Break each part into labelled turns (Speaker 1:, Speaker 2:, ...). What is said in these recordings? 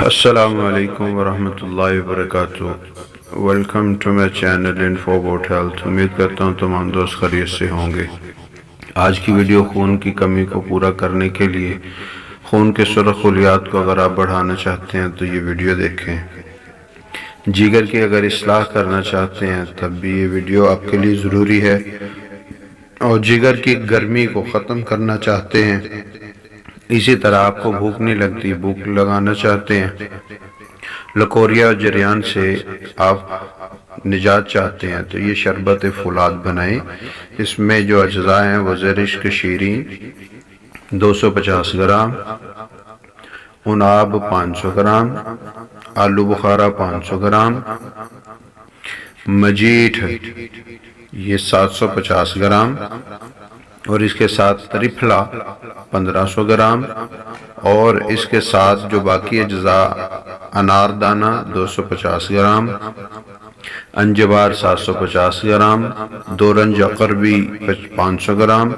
Speaker 1: السلام علیکم ورحمۃ اللہ وبرکاتہ۔ Welcome to my channel info about health. امید کرتا ہوں تمام دوست خیریت سے ہوں گے۔ آج کی ویڈیو خون کی کمی کو پورا کرنے کے لیے خون کے سرخ خلیات کو اگر آپ بڑھانا چاہتے ہیں تو یہ ویڈیو دیکھیں۔ جگر کی اگر اصلاح کرنا چاہتے ہیں تب بھی یہ ویڈیو آپ کے لیے ضروری ہے، اور جگر کی گرمی کو ختم کرنا چاہتے ہیں، اسی طرح آپ کو بھوک نہیں لگتی، بھوک لگانا چاہتے ہیں، لکوریا اور جریان سے آپ نجات چاہتے ہیں تو یہ شربت فولاد بنائیں۔ اس میں جو اجزاء ہیں وہ زرشک شیرین 250 گرام، عناب 500 گرام، آلو بخارا 500 گرام، مجیٹھ یہ 750 گرام، اور اس کے ساتھ ترفلا 1500 گرام، اور اس کے ساتھ جو باقی اجزاء انار دانہ 250 گرام، انجبار 750 گرام، دورنج عقربی 500 گرام،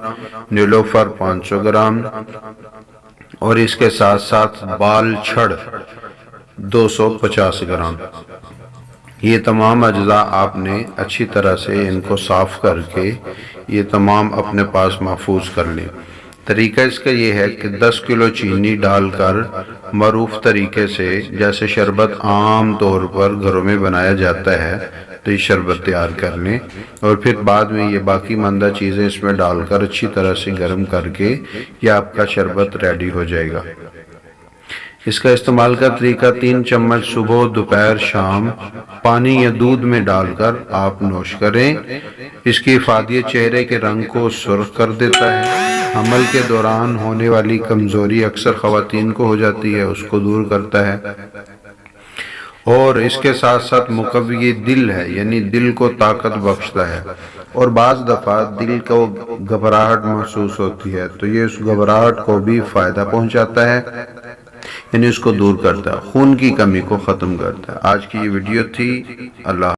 Speaker 1: نیلوفر 500 گرام، اور اس کے ساتھ ساتھ بال چھڑ 250 گرام۔ یہ تمام اجزاء آپ نے اچھی طرح سے ان کو صاف کر کے یہ تمام اپنے پاس محفوظ کر لیں۔ طریقہ اس کا یہ ہے کہ 10 کلو چینی ڈال کر معروف طریقے سے، جیسے شربت عام طور پر گھروں میں بنایا جاتا ہے، تو یہ شربت تیار کر لیں، اور پھر بعد میں یہ باقی ماندہ چیزیں اس میں ڈال کر اچھی طرح سے گرم کر کے یہ آپ کا شربت ریڈی ہو جائے گا۔ اس کا استعمال کا طریقہ 3 چمچ صبح، دوپہر، شام پانی یا دودھ میں ڈال کر آپ نوش کریں۔ اس کی افادیت چہرے کے رنگ کو سرخ کر دیتا ہے، حمل کے دوران ہونے والی کمزوری اکثر خواتین کو ہو جاتی ہے، اس کو دور کرتا ہے، اور اس کے ساتھ ساتھ مقوی دل ہے، یعنی دل کو طاقت بخشتا ہے، اور بعض دفعہ دل کو گھبراہٹ محسوس ہوتی ہے تو یہ اس گھبراہٹ کو بھی فائدہ پہنچاتا ہے، یعنی اس کو دور کرتا ہے، خون کی کمی کو ختم کرتا ہے۔ آج کی یہ ویڈیو تھی۔ اللہ